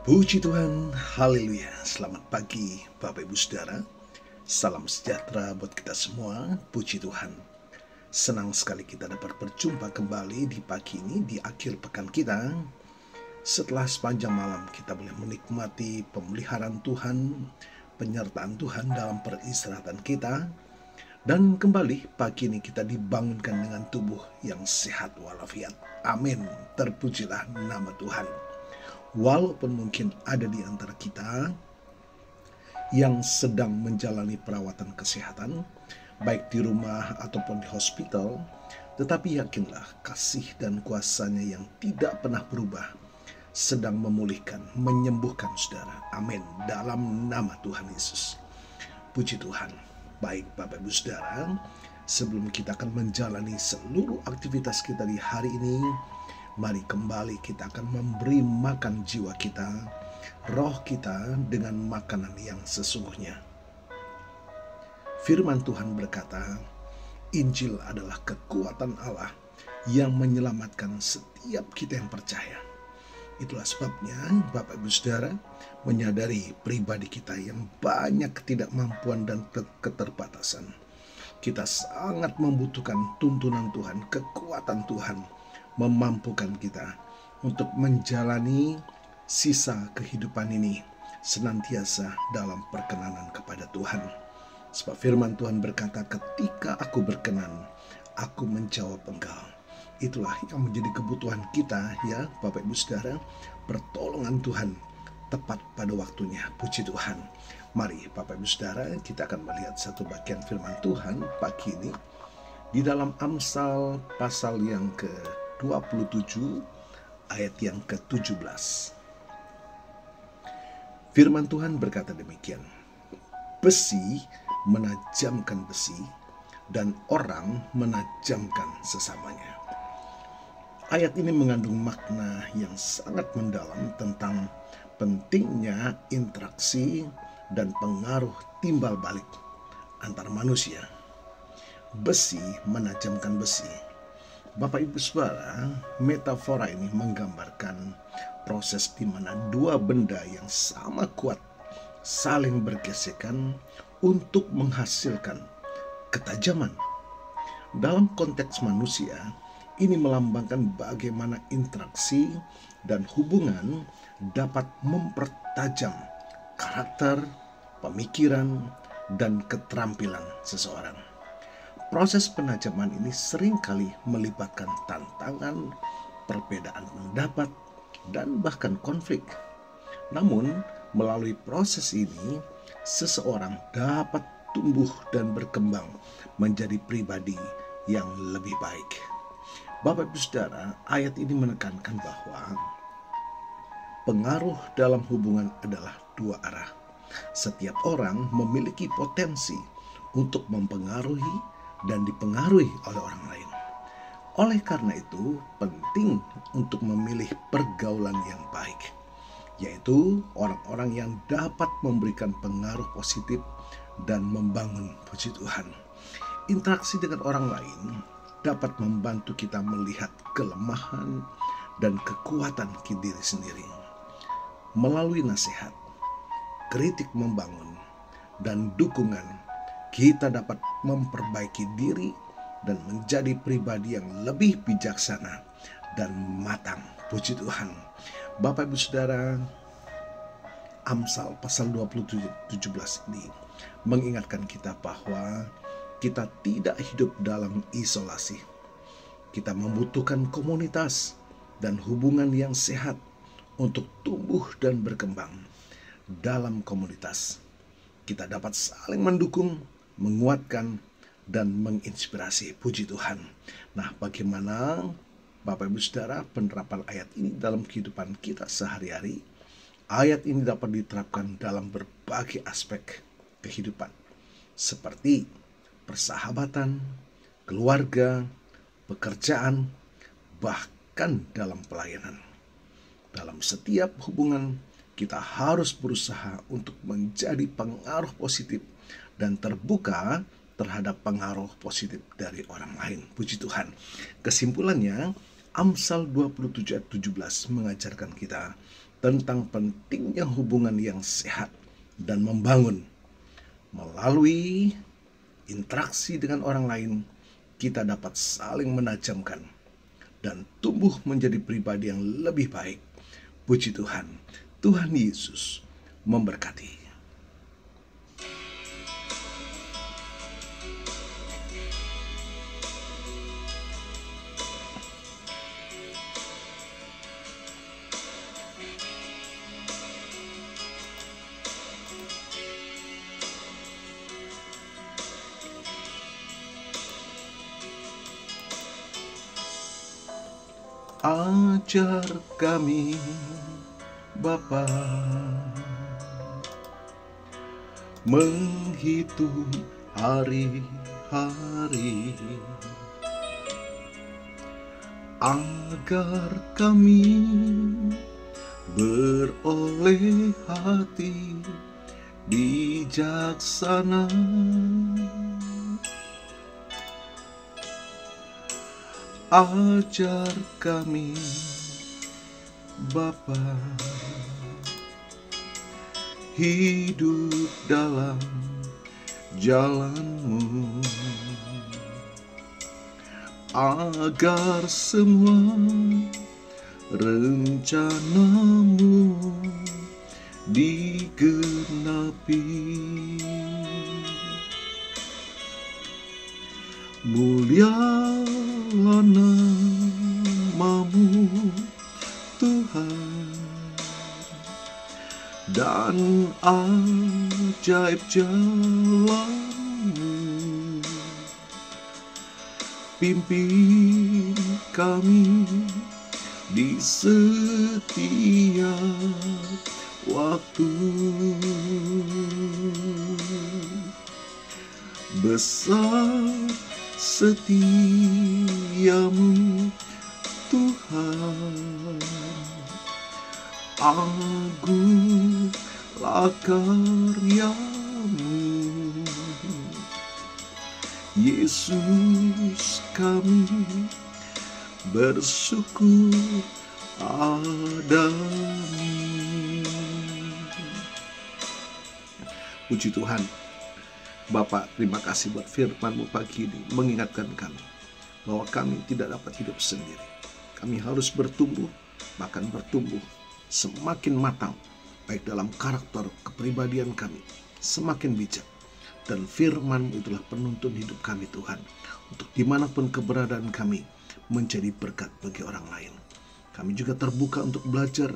Puji Tuhan, haleluya. Selamat pagi Bapak Ibu Saudara. Salam sejahtera buat kita semua. Puji Tuhan. Senang sekali kita dapat berjumpa kembali di pagi ini, di akhir pekan kita. Setelah sepanjang malam kita boleh menikmati pemeliharaan Tuhan, penyertaan Tuhan dalam peristirahatan kita. Dan kembali pagi ini kita dibangunkan dengan tubuh yang sehat walafiat. Amin. Terpujilah nama Tuhan. Walaupun mungkin ada di antara kita yang sedang menjalani perawatan kesehatan, baik di rumah ataupun di hospital, tetapi yakinlah kasih dan kuasa-Nya yang tidak pernah berubah sedang memulihkan, menyembuhkan saudara. Amin. Dalam nama Tuhan Yesus. Puji Tuhan. Baik Bapak Ibu Saudara, sebelum kita akan menjalani seluruh aktivitas kita di hari ini, mari kembali kita akan memberi makan jiwa kita, roh kita dengan makanan yang sesungguhnya. Firman Tuhan berkata, Injil adalah kekuatan Allah yang menyelamatkan setiap kita yang percaya. Itulah sebabnya Bapak Ibu Saudara menyadari pribadi kita yang banyak ketidakmampuan dan keterbatasan. Kita sangat membutuhkan tuntunan Tuhan, kekuatan Tuhan, memampukan kita untuk menjalani sisa kehidupan ini senantiasa dalam perkenanan kepada Tuhan. Sebab firman Tuhan berkata, ketika aku berkenan, aku menjawab engkau. Itulah yang menjadi kebutuhan kita ya Bapak Ibu Saudara, pertolongan Tuhan tepat pada waktunya. Puji Tuhan. Mari Bapak Ibu Saudara, kita akan melihat satu bagian firman Tuhan pagi ini di dalam Amsal pasal yang ke-27 ayat yang ke-17. Firman Tuhan berkata demikian, besi menajamkan besi dan orang menajamkan sesamanya. Ayat ini mengandung makna yang sangat mendalam tentang pentingnya interaksi dan pengaruh timbal balik antar manusia. Besi menajamkan besi. Bapak Ibu Saudara, metafora ini menggambarkan proses di mana dua benda yang sama kuat saling bergesekan untuk menghasilkan ketajaman. Dalam konteks manusia, ini melambangkan bagaimana interaksi dan hubungan dapat mempertajam karakter, pemikiran, dan keterampilan seseorang. Proses penajaman ini seringkali melibatkan tantangan, perbedaan pendapat, dan bahkan konflik. Namun, melalui proses ini, seseorang dapat tumbuh dan berkembang menjadi pribadi yang lebih baik. Bapak Ibu Saudara, ayat ini menekankan bahwa pengaruh dalam hubungan adalah dua arah. Setiap orang memiliki potensi untuk mempengaruhi dan dipengaruhi oleh orang lain. Oleh karena itu, penting untuk memilih pergaulan yang baik, yaitu orang-orang yang dapat memberikan pengaruh positif dan membangun. Puji Tuhan. Interaksi dengan orang lain dapat membantu kita melihat kelemahan dan kekuatan diri sendiri. Melalui nasihat, kritik membangun, dan dukungan, kita dapat memperbaiki diri dan menjadi pribadi yang lebih bijaksana dan matang. Puji Tuhan. Bapak Ibu Saudara, Amsal pasal 27 ini mengingatkan kita bahwa kita tidak hidup dalam isolasi. Kita membutuhkan komunitas dan hubungan yang sehat untuk tumbuh dan berkembang. Dalam komunitas, kita dapat saling mendukung, menguatkan, dan menginspirasi. Puji Tuhan. Nah, bagaimana Bapak Ibu Saudara penerapan ayat ini dalam kehidupan kita sehari-hari? Ayat ini dapat diterapkan dalam berbagai aspek kehidupan, seperti persahabatan, keluarga, pekerjaan, bahkan dalam pelayanan. Dalam setiap hubungan, kita harus berusaha untuk menjadi pengaruh positif dan terbuka terhadap pengaruh positif dari orang lain. Puji Tuhan. Kesimpulannya, Amsal 27 ayat 17 mengajarkan kita tentang pentingnya hubungan yang sehat dan membangun. Melalui interaksi dengan orang lain, kita dapat saling menajamkan dan tumbuh menjadi pribadi yang lebih baik. Puji Tuhan, Tuhan Yesus memberkati. Ajar kami, Bapa, menghitung hari-hari, agar kami beroleh hati bijaksana. Ajar kami, Bapa, hidup dalam jalan-Mu, agar semua rencana-Mu digenapi. Mulialah nama-Mu, Tuhan, dan ajaib jalan-Mu. Pimpin kami di setiap waktu. Besar setiamu, Tuhan, agunglah karya-Mu. Yesus, kami bersyukur padamu. Puji Tuhan. Bapak, terima kasih buat firman-Mu pagi ini mengingatkan kami bahwa kami tidak dapat hidup sendiri. Kami harus bertumbuh, bahkan bertumbuh semakin matang, baik dalam karakter kepribadian kami, semakin bijak. Dan firman-Mu itulah penuntun hidup kami, Tuhan, untuk dimanapun keberadaan kami menjadi berkat bagi orang lain. Kami juga terbuka untuk belajar,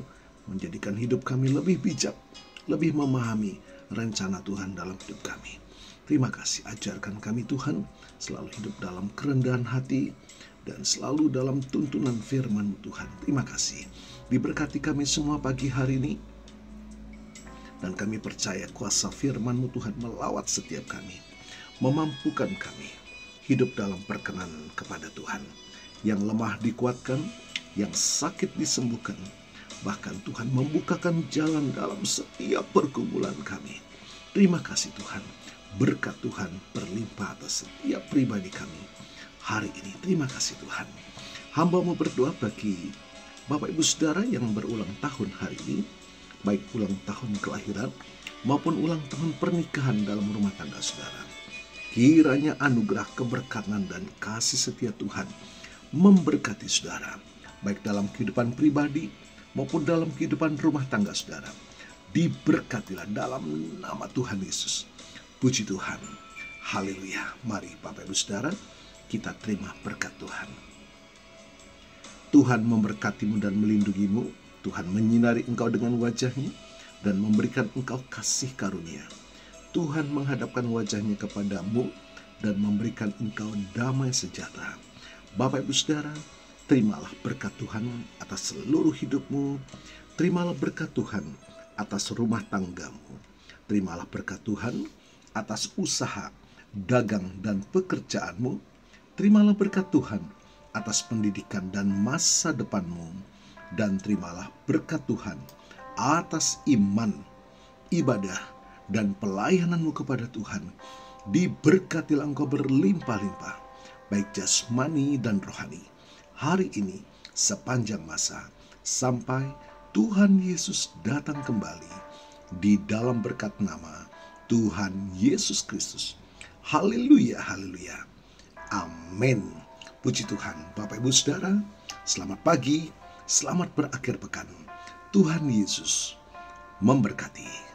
menjadikan hidup kami lebih bijak, lebih memahami rencana Tuhan dalam hidup kami. Terima kasih, ajarkan kami Tuhan selalu hidup dalam kerendahan hati dan selalu dalam tuntunan firman-Mu Tuhan. Terima kasih, diberkati kami semua pagi hari ini. Dan kami percaya kuasa firman-Mu Tuhan melawat setiap kami, memampukan kami hidup dalam perkenanan kepada Tuhan. Yang lemah dikuatkan, yang sakit disembuhkan, bahkan Tuhan membukakan jalan dalam setiap pergumulan kami. Terima kasih Tuhan, berkat Tuhan berlimpah atas setiap pribadi kami hari ini. Terima kasih Tuhan. Hamba-Mu berdoa bagi Bapak Ibu Saudara yang berulang tahun hari ini, baik ulang tahun kelahiran maupun ulang tahun pernikahan dalam rumah tangga saudara. Kiranya anugerah keberkatan dan kasih setia Tuhan memberkati saudara, baik dalam kehidupan pribadi maupun dalam kehidupan rumah tangga saudara. Diberkatilah dalam nama Tuhan Yesus. Puji Tuhan. Haleluya. Mari Bapak Ibu Saudara, kita terima berkat Tuhan. Tuhan memberkatimu dan melindungimu. Tuhan menyinari engkau dengan wajah-Nya dan memberikan engkau kasih karunia. Tuhan menghadapkan wajah-Nya kepadamu dan memberikan engkau damai sejahtera. Bapak Ibu Saudara, terimalah berkat Tuhan atas seluruh hidupmu. Terimalah berkat Tuhan atas rumah tanggamu. Terimalah berkat Tuhan atas usaha, dagang, dan pekerjaanmu. Terimalah berkat Tuhan atas pendidikan dan masa depanmu. Dan terimalah berkat Tuhan atas iman, ibadah, dan pelayananmu kepada Tuhan. Diberkatilah engkau berlimpah-limpah, baik jasmani dan rohani, hari ini sepanjang masa, sampai Tuhan Yesus datang kembali di dalam berkat nama Tuhan Yesus Kristus. Haleluya, haleluya. Amin. Puji Tuhan. Bapak Ibu Saudara, selamat pagi, selamat berakhir pekan. Tuhan Yesus memberkati.